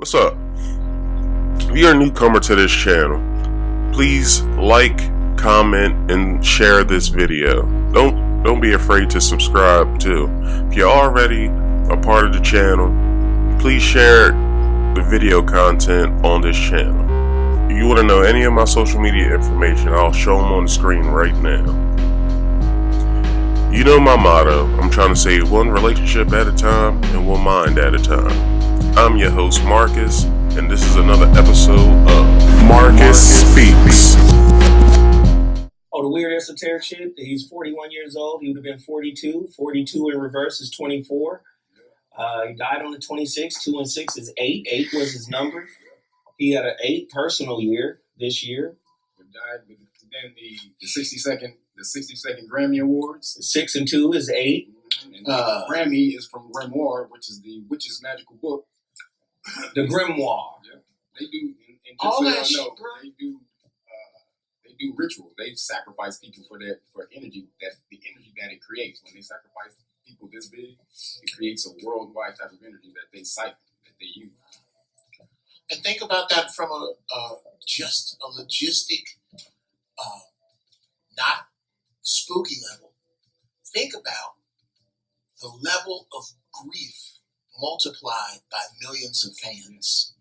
What's up? If you're a newcomer to this channel, please like, comment, and share this video. Don't be afraid to subscribe too. If you're already a part of the channel, please share the video content on this channel. If you want to know any of my social media information, I'll show them on the screen right now. You know my motto, I'm trying to save one relationship at a time and one mind at a time. I'm your host Marcus, and this is another episode of Marcus Speaks. Oh, the weird esoteric shit, he's 41 years old, he would have been 42. 42 in reverse is 24. He died on the 26th, 2 and 6 is 8. 8 was his number. He had an 8 personal year this year. He died within the 60-second Grammy Awards. 6 and 2 is 8. And Grammy is from Grimoire, which is the witch's magical book. The Grimoire. Yeah. They do, and all that shit, bro. They do rituals. They sacrifice people for energy, that's the energy that it creates. When they sacrifice people this big, it creates a worldwide type of energy that they cycle, that they use. And think about that from just a logistic, not spooky level. Think about the level of grief multiplied by millions of fans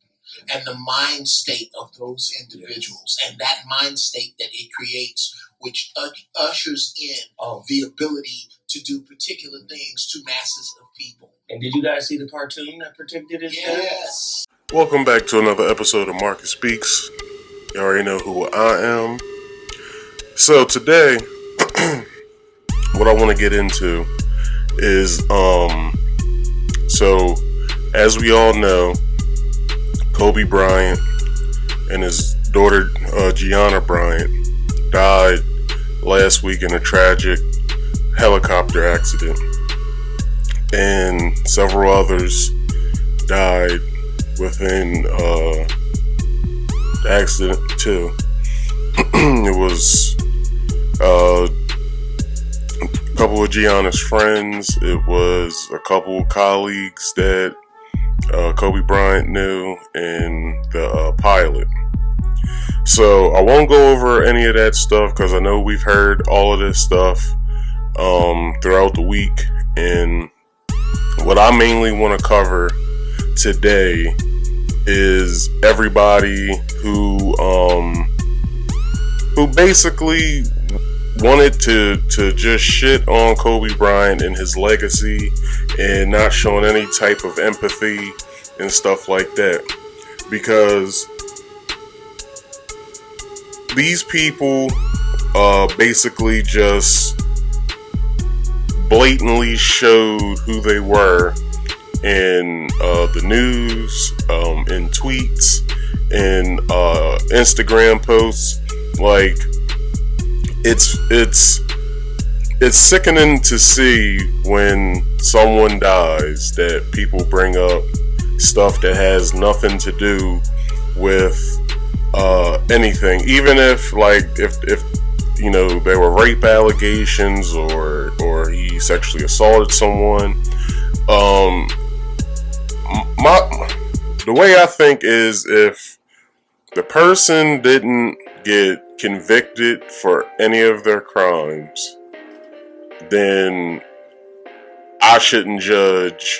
and the mind state of those individuals, and that mind state that it creates, which ushers in the ability to do particular things to masses of people. And did you guys see the cartoon that predicted his death? Yes. Welcome back to another episode of Marcus Speaks. You already know who I am. So today, what I want to get into is, so as we all know, Kobe Bryant and his daughter Gianna Bryant died last week in a tragic helicopter accident, and several others died within the accident too. It was a couple of Gianna's friends. It was a couple of colleagues that Kobe Bryant knew, and the pilot. So I won't go over any of that stuff because I know we've heard all of this stuff throughout the week. And what I mainly want to cover today is everybody who basically wanted to just shit on Kobe Bryant and his legacy and not showing any type of empathy and stuff like that, because these people basically just blatantly showed who they were in the news, in tweets, in Instagram posts. Like, it's sickening to see when someone dies that people bring up stuff that has nothing to do with anything, even if you know, there were rape allegations or he sexually assaulted someone. The way I think is, if the person didn't get convicted for any of their crimes, then I shouldn't judge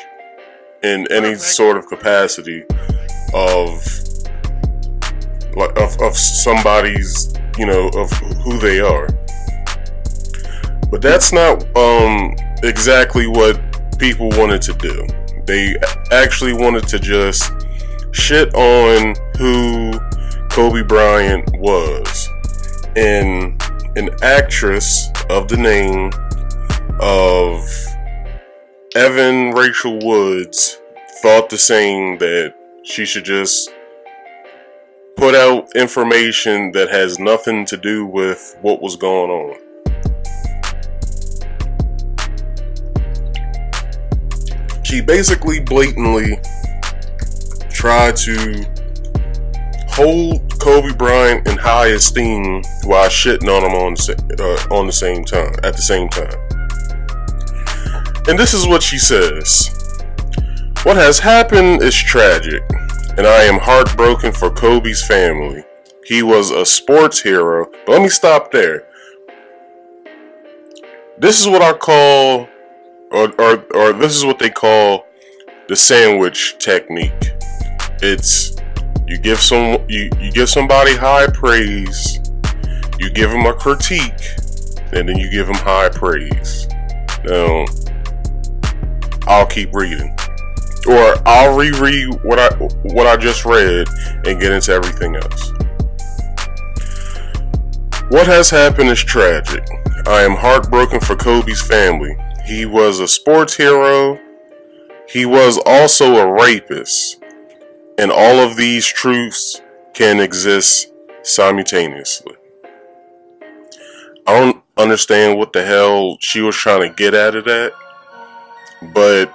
in any sort of capacity of somebody's, you know, of who they are. But that's not exactly what people wanted to do. They actually wanted to just shit on who Kobe Bryant was. And an actress of the name of Evan Rachel Woods thought the same, that she should just put out information that has nothing to do with what was going on. She basically blatantly tried to hold Kobe Bryant in high esteem while shitting on him at the same time. And this is what she says: "What has happened is tragic. and I am heartbroken for Kobe's family. He was a sports hero. But let me stop there. This is what I call, or this is what they call the sandwich technique. It's you give somebody high praise, you give them a critique, and then you give them high praise. Now, I'll keep reading, or I'll reread what I just read and get into everything else. What has happened is tragic. I am heartbroken for Kobe's family. He was a sports hero. He was also a rapist. And all of these truths can exist simultaneously. I don't understand what the hell she was trying to get at it at, but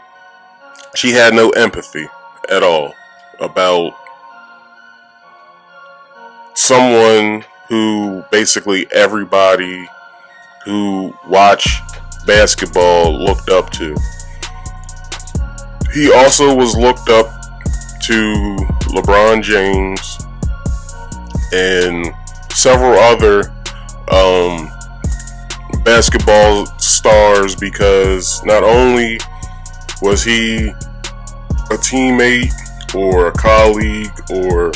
she had no empathy at all about someone who basically everybody who watched basketball looked up to. He also was looked up to LeBron James and several other basketball stars, because not only was he a teammate or a colleague or,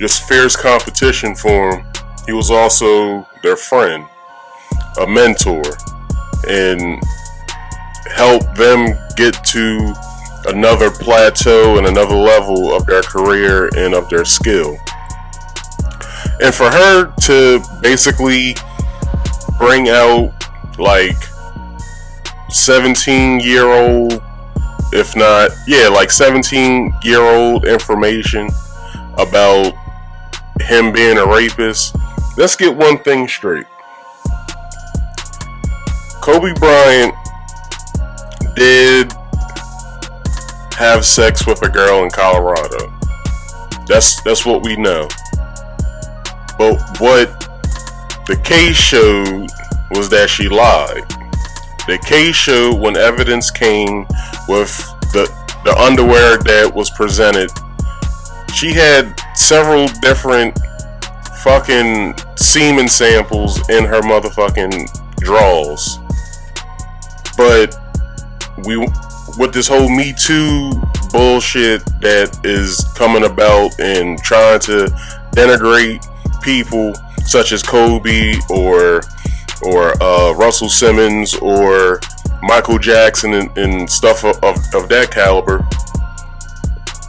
just fierce competition for him, he was also their friend, a mentor, and helped them get to another plateau and another level of their career and of their skill. And for her to basically bring out like 17-year-old, if not, 17-year-old information about him being a rapist, let's get one thing straight. Kobe Bryant did have sex with a girl in Colorado. That's what we know. But what the case showed was that she lied. The case showed when evidence came with the underwear that was presented, she had several different fucking semen samples in her motherfucking drawers. But with this whole Me Too bullshit that is coming about and trying to denigrate people such as Kobe or Russell Simmons or Michael Jackson and stuff of that caliber,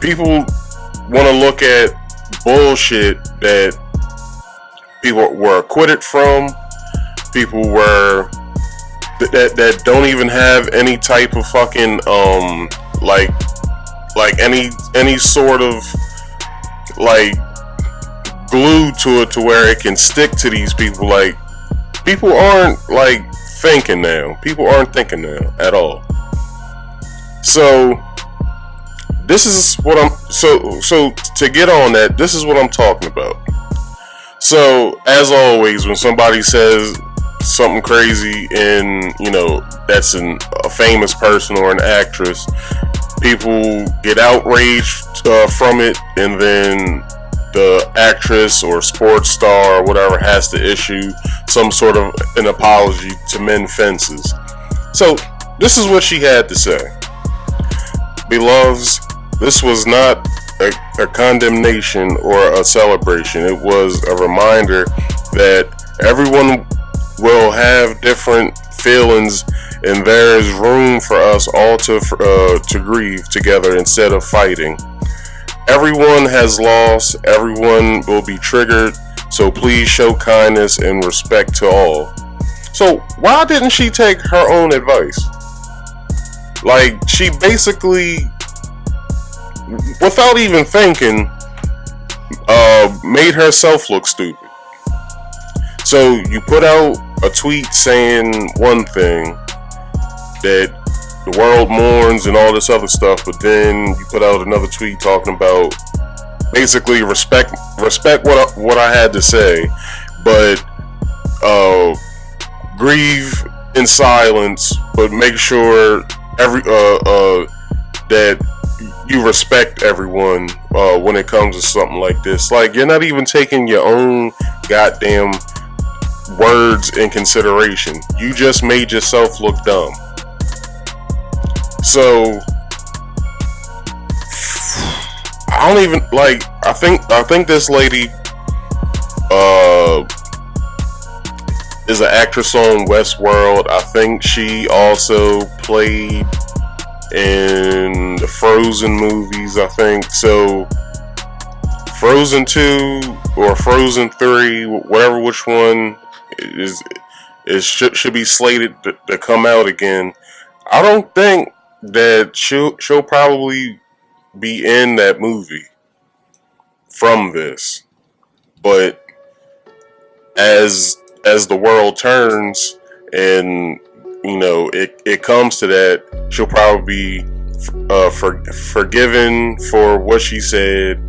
people want to look at bullshit that people were acquitted from, people were that don't even have any type of fucking like any sort of like glue to it to where it can stick to these people. Like, people aren't like thinking now. People aren't thinking now at all. So this is what I'm so to get on that, this is what I'm talking about. So as always, when somebody says something crazy and that's a famous person or an actress, people get outraged from it, and then the actress or sports star or whatever has to issue some sort of an apology to mend fences. So this is what she had to say. Beloveds, this was not a condemnation or a celebration. It was a reminder that everyone will have different feelings, and there is room for us all to grieve together instead of fighting. Everyone has lost. Everyone will be triggered. So please show kindness and respect to all. So why didn't she take her own advice? Like, she basically, without even thinking, made herself look stupid. So you put out a tweet saying one thing, that the world mourns and all this other stuff, but then you put out another tweet talking about basically respect what I had to say, but grieve in silence, but make sure that you respect everyone when it comes to something like this. Like, you're not even taking your own goddamn words in consideration. You just made yourself look dumb. So I don't even like. I think this lady is an actress on Westworld. I think she also played in the Frozen movies, I think. So Frozen 2 or Frozen 3, whatever which one should be slated to come out again. I don't think that she'll probably be in that movie from this. But as the world turns and it comes to that, she'll probably be forgiven for what she said.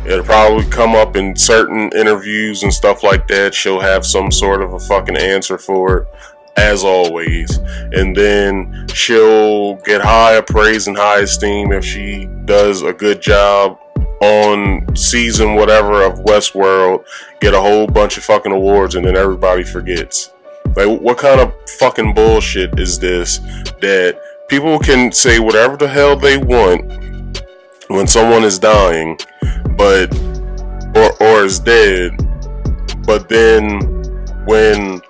It'll probably come up in certain interviews and stuff like that. She'll have some sort of a fucking answer for it, as always. And then she'll get high praise and high esteem if she does a good job on season whatever of Westworld, get a whole bunch of fucking awards, and then everybody forgets. Like, what kind of fucking bullshit is this that people can say whatever the hell they want when someone is dying, but or is dead, but then when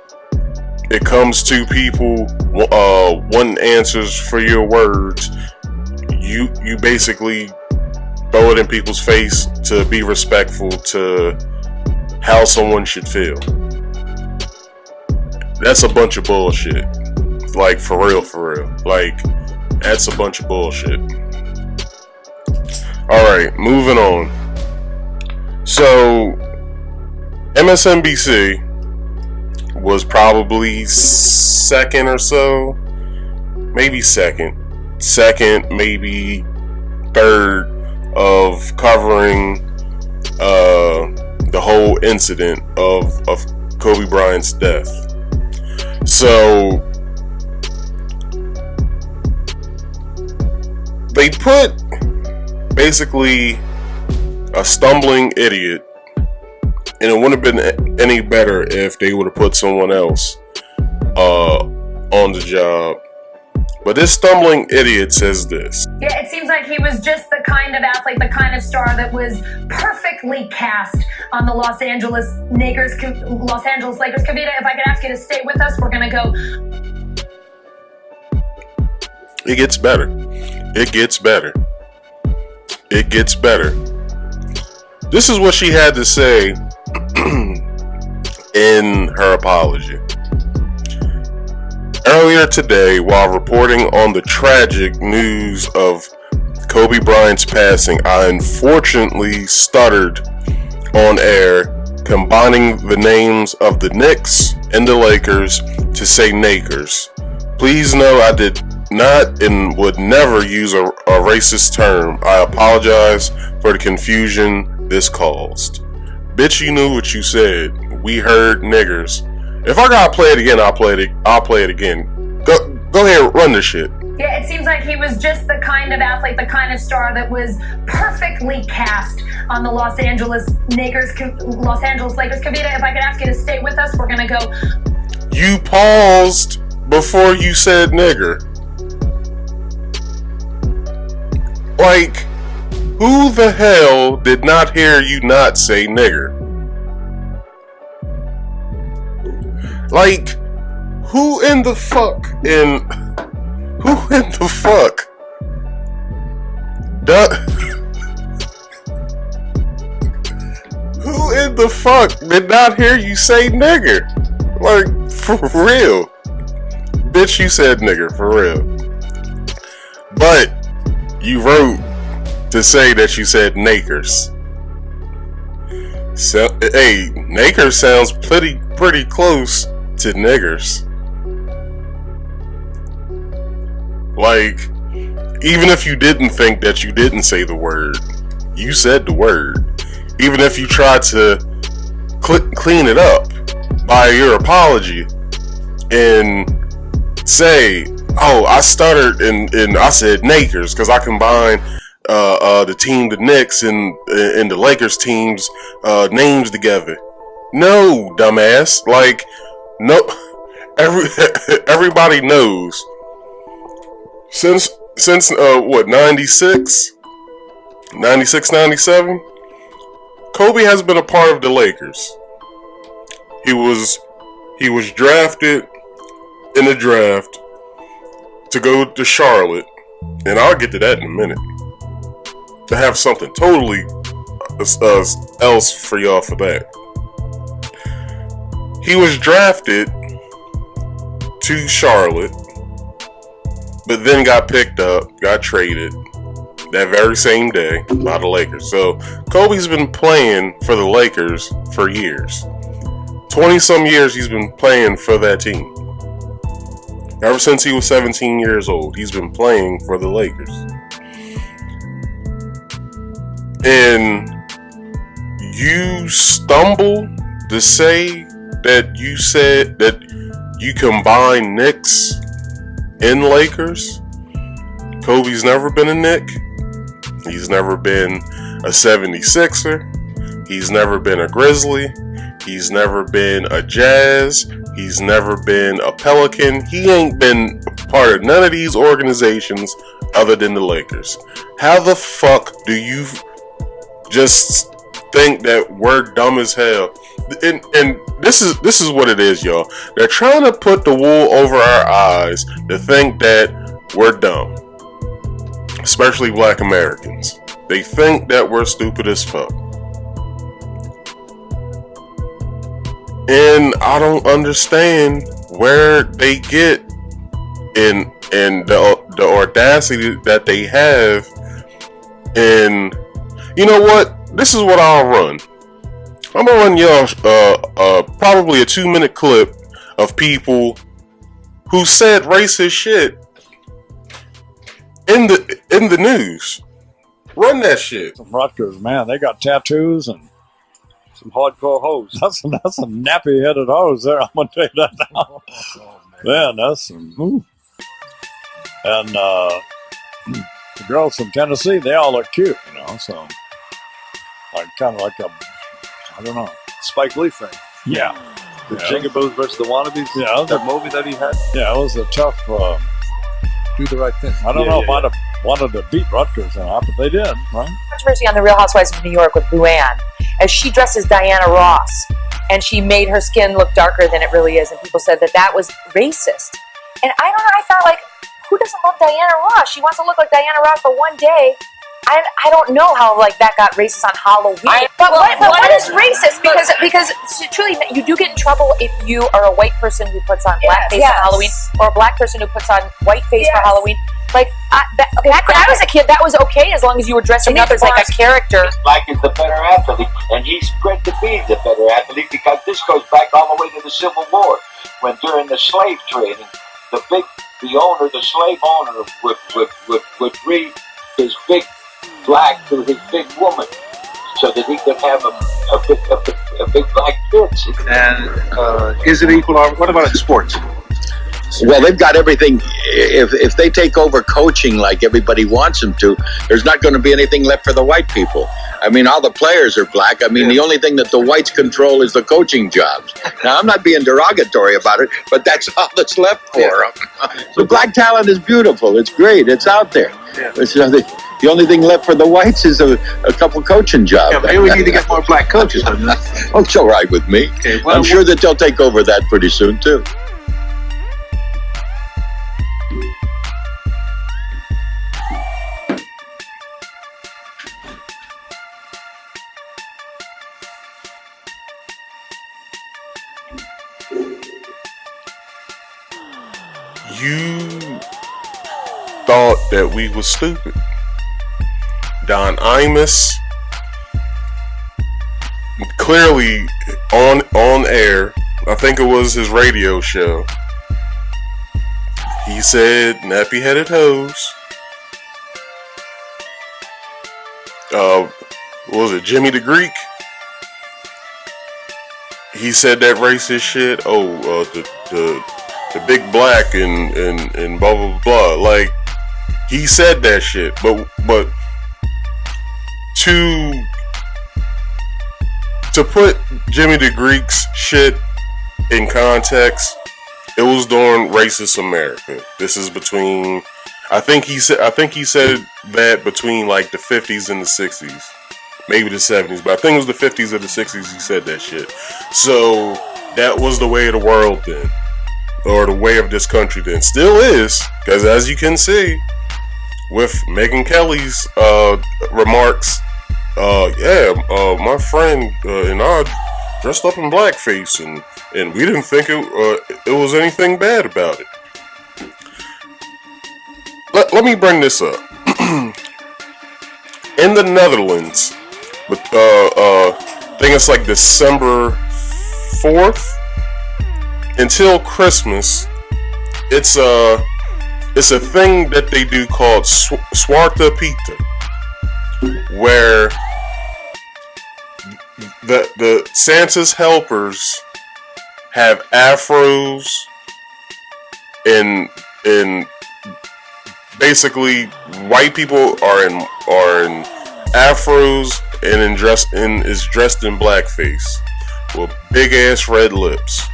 it comes to people wanting answers for your words, you basically throw it in people's face to be respectful to how someone should feel. That's a bunch of bullshit. Like, for real. Like, that's a bunch of bullshit. Alright, moving on. So, MSNBC was probably second or so. Maybe second, maybe third of covering the whole incident of Kobe Bryant's death. So they put basically a stumbling idiot, and it wouldn't have been any better if they would have put someone else on the job. But this stumbling idiot says this. Yeah, it seems like he was just the kind of athlete, the kind of star that was perfectly cast on the Los Angeles Lakers. Kavita, if I could ask you to stay with us, we're going to go. It gets better. It gets better. It gets better. This is what she had to say in her apology. Earlier today, while reporting on the tragic news of Kobe Bryant's passing, I unfortunately stuttered on air, combining the names of the Knicks and the Lakers to say Nakers. Please know I did not and would never use a racist term. I apologize for the confusion this caused. Bitch, you knew what you said. We heard niggers. If I gotta play it again, I'll play it again. Go ahead, run this shit. Yeah, it seems like he was just the kind of athlete, the kind of star that was perfectly cast on the Los Angeles Lakers. Kavita, if I could ask you to stay with us, we're gonna go. You paused before you said nigger. Like, who the hell did not hear you not say nigger? Like, who in the fuck did not hear you say nigger? Like, for real. Bitch, you said nigger, for real. But you wrote to say that you said nakers. So, hey, nakers sounds pretty close to niggers. Like, even if you didn't think that you didn't say the word, you said the word. Even if you tried to clean it up by your apology and say, Oh, I stuttered and I said Nakers because I combined the team, the Knicks, and the Lakers teams names together. No, dumbass. Like, no. Everybody knows. Since what, 96, 97, Kobe has been a part of the Lakers. He was drafted in the draft to go to Charlotte, and I'll get to that in a minute. To have something totally else for y'all for that. He was drafted to Charlotte, but then got picked up, got traded that very same day by the Lakers. So Kobe's been playing for the Lakers for years. 20-some years he's been playing for that team. Ever since he was 17 years old, he's been playing for the Lakers. And you stumble to say that you said that you combine Knicks and Lakers. Kobe's never been a Knick. He's never been a 76er. He's never been a Grizzly. He's never been a Jazz. He's never been a Pelican. He ain't been part of none of these organizations other than the Lakers. How the fuck do you just think that we're dumb as hell? And this is what it is, y'all. They're trying to put the wool over our eyes to think that we're dumb. Especially black Americans. They think that we're stupid as fuck. And I don't understand where they get in the audacity that they have. And you know what? This is what I'll run. I'm gonna run y'all probably a 2-minute clip of people who said racist shit in the news. Run that shit. Some Rutgers, man, they got tattoos and some hardcore hoes. That's some nappy-headed hoes there. I'm gonna tell you that now. Man, that's some. Ooh. And the girls from Tennessee, they all look cute, you know. So, like kind of like a, I don't know, Spike Lee thing. Yeah. The Jingaboos versus the Wannabes. Yeah, that movie that he had. Yeah, it was a tough. Do the right thing. I don't know if I'd have wanted to beat Rutgers or not, but they did, right? Controversy on The Real Housewives of New York with Luann, as she dressed as Diana Ross, and she made her skin look darker than it really is, and people said that was racist. And I don't know, I thought, like, who doesn't love Diana Ross? She wants to look like Diana Ross for one day. I don't know how, like, that got racist on Halloween. But what is racist? Because truly, you do get in trouble if you are a white person who puts on blackface for Halloween, or a black person who puts on whiteface for Halloween. Like, back when I was a kid, that was okay as long as you were dressing up as, like, a character. Black is the better athlete, and he's bred to be the better athlete because this goes back all the way to the Civil War, when during the slave trading, the slave owner would breed his big black to his big woman, so that he could have a big black kid. And is it equal? What about in sports? Well, they've got everything. If they take over coaching like everybody wants them to, there's not going to be anything left for the white people. I mean, all the players are black. I mean, the only thing that the whites control is the coaching jobs. Now, I'm not being derogatory about it, but that's all that's left for them. The black talent is beautiful. It's great. It's out there. The only thing left for the whites is a couple coaching jobs. Yeah, maybe we need to get more black coaches. Oh, it's all right with me. Okay, well, I'm sure that they'll take over that pretty soon, too. You thought that we was stupid. Don Imus, clearly on air, I think it was his radio show, he said nappy-headed hoes. What was it, Jimmy the Greek? He said that racist shit. The the big black and blah blah blah. Like, he said that shit, but to put Jimmy the Greek's shit in context, it was during racist America. This is between, I think he said that between like the 50s and the 60s, maybe the 70s, but I think it was the 50s or the 60s he said that shit. So that was the way of the world then, or the way of this country then. Still is, because as you can see with Megyn Kelly's remarks, my friend and I dressed up in blackface, and we didn't think it was anything bad about it. Let me bring this up. In the Netherlands, with I think it's like December 4th until Christmas, it's a thing that they do called Zwarte Pieten, where the Santa's helpers have afros and basically white people are in afros and is dressed in blackface with big ass red lips.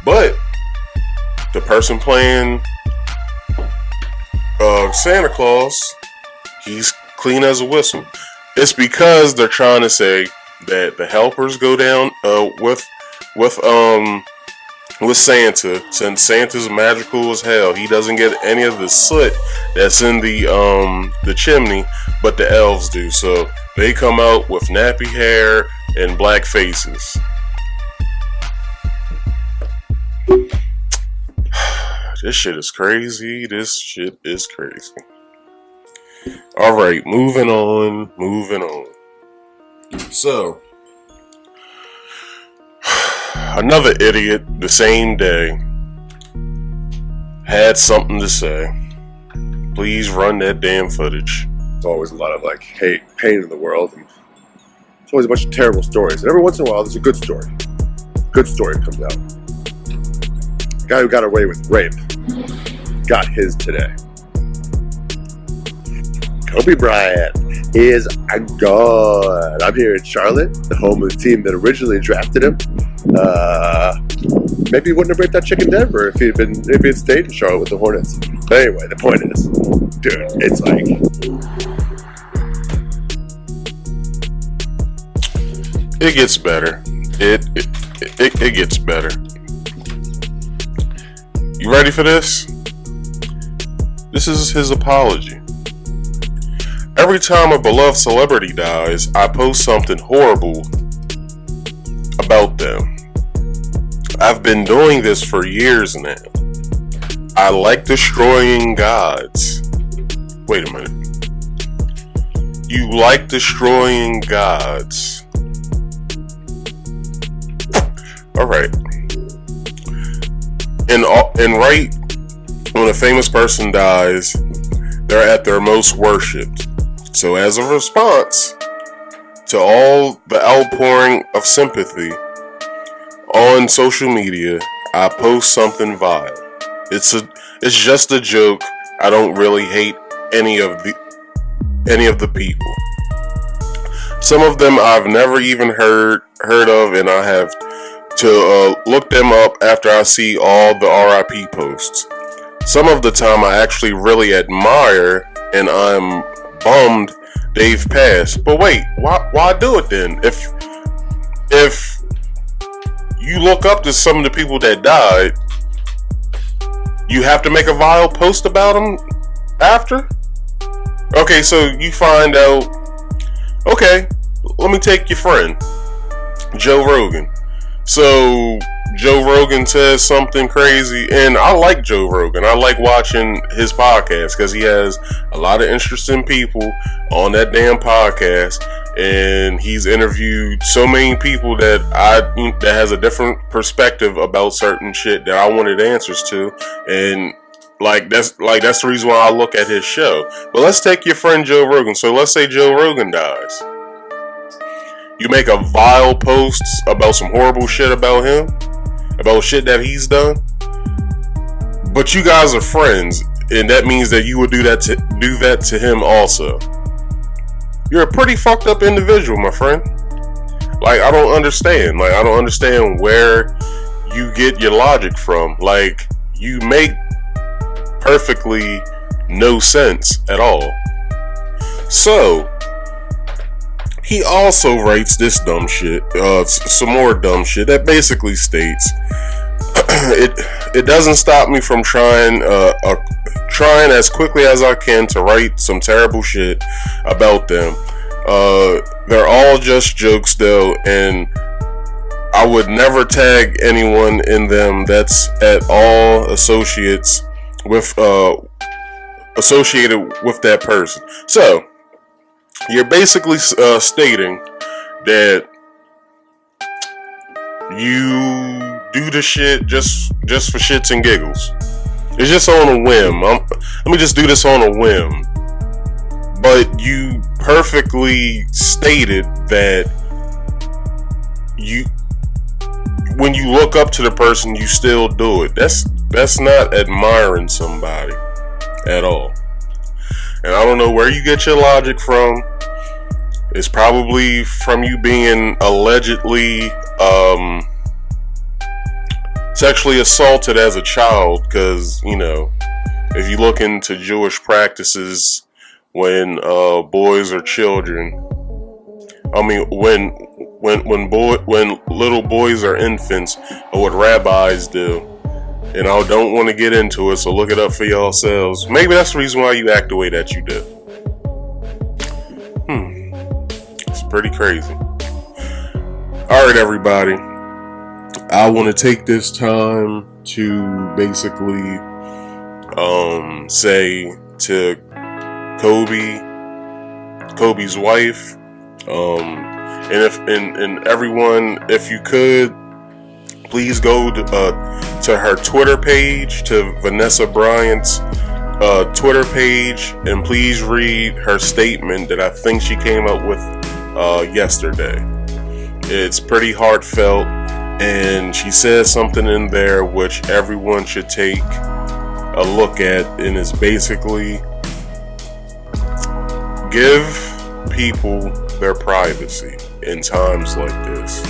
But the person playing Santa Claus, he's clean as a whistle. It's because they're trying to say that the helpers go down with Santa. Since Santa's magical as hell, he doesn't get any of the soot that's in the chimney, but the elves do. So they come out with nappy hair and black faces. This shit is crazy. Alright, moving on. So, another idiot the same day had something to say. Please run that damn footage. There's always a lot of like hate, pain in the world, and there's always a bunch of terrible stories. And every once in a while, there's a good story. Good story comes out. The guy who got away with rape got his today. Kobe Bryant is a god. I'm here in Charlotte, the home of the team that originally drafted him. Maybe he wouldn't have raped that chick in Denver if he had stayed in Charlotte with the Hornets. But anyway, the point is, dude, it's like, it gets better. It gets better. You ready for this? This is his apology. Every time a beloved celebrity dies, I post something horrible about them. I've been doing this for years now. I like destroying gods. Wait a minute. You like destroying gods. Alright. And right when a famous person dies, they're at their most worshipped. So as a response to all the outpouring of sympathy on social media, I post something vile. It's just a joke. I don't really hate any of the people. Some of them I've never even heard of, and I have to look them up after I see all the RIP posts. Some of the time I actually really admire, and I'm bummed they've passed. But wait, why do it then? If you look up to some of the people that died, you have to make a vile post about them after? Okay, so you find out, okay, let me take your friend, Joe Rogan. So Joe Rogan says something crazy, and I like Joe Rogan. I like watching his podcast because he has a lot of interesting people on that damn podcast, and he's interviewed so many people that has a different perspective about certain shit that I wanted answers to, and that's the reason why I look at his show. But let's take your friend Joe Rogan. So let's say Joe Rogan dies. You make a vile post about some horrible shit about him, about shit that he's done. But you guys are friends, and that means that you would do that to him also. You're a pretty fucked up individual, my friend. Like, I don't understand. Like, I don't understand where you get your logic from. Like, you make perfectly no sense at all. So, he also writes this dumb shit, some more dumb shit that basically states, it doesn't stop me from trying as quickly as I can to write some terrible shit about them. They're all just jokes though, and I would never tag anyone in them that's at all associated with that person. So, you're basically stating that you do the shit just for shits and giggles. It's just on a whim. Let me just do this on a whim. But you perfectly stated that when you look up to the person, you still do it. That's not admiring somebody at all. And I don't know where you get your logic from. It's probably from you being allegedly sexually assaulted as a child, because, you know, if you look into Jewish practices, when boys are children, I mean, when little boys are infants, or what rabbis do, and I don't want to get into it, so look it up for yourselves. Maybe that's the reason why you act the way that you do. It's pretty crazy. Alright, everybody. I want to take this time to basically say to Kobe's wife, and everyone, if you could, please go to her Twitter page, to Vanessa Bryant's Twitter page, and please read her statement that I think she came up with yesterday. It's pretty heartfelt, and she says something in there which everyone should take a look at, and it's basically, give people their privacy in times like this.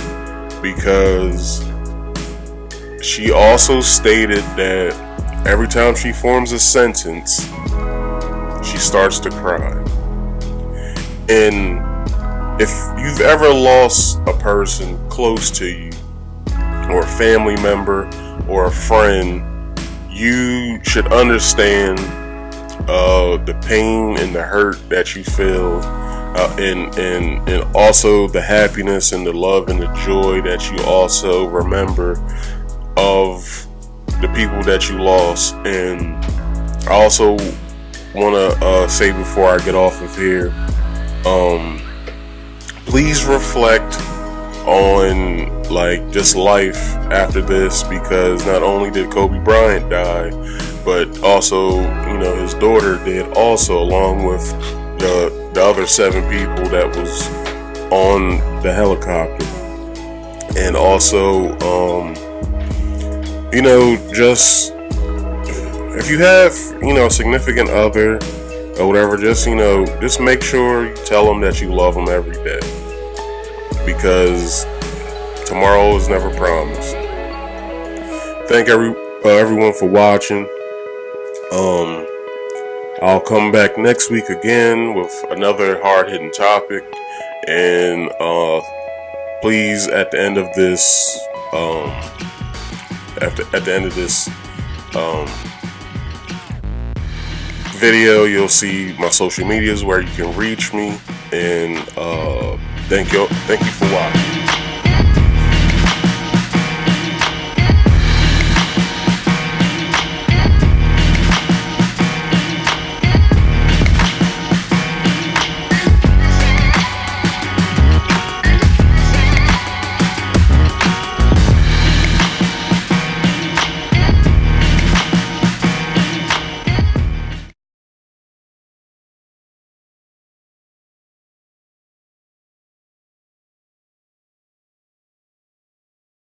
Because she also stated that every time she forms a sentence, she starts to cry. And if you've ever lost a person close to you, or a family member, or a friend, you should understand the pain and the hurt that you feel, and also the happiness and the love and the joy that you also remember of the people that you lost. And I also want to say before I get off of here, please reflect on like just life after this, because not only did Kobe Bryant die, but also, you know, his daughter did also, along with the other 7 people that was on the helicopter. And also, you know, just if you have, you know, a significant other or whatever, just, you know, just make sure you tell them that you love them every day, because tomorrow is never promised. Thank everyone for watching. I'll come back next week again with another hard-hitting topic, and please, at the end of this, at the end of this video, you'll see my social medias where you can reach me, and thank you for watching.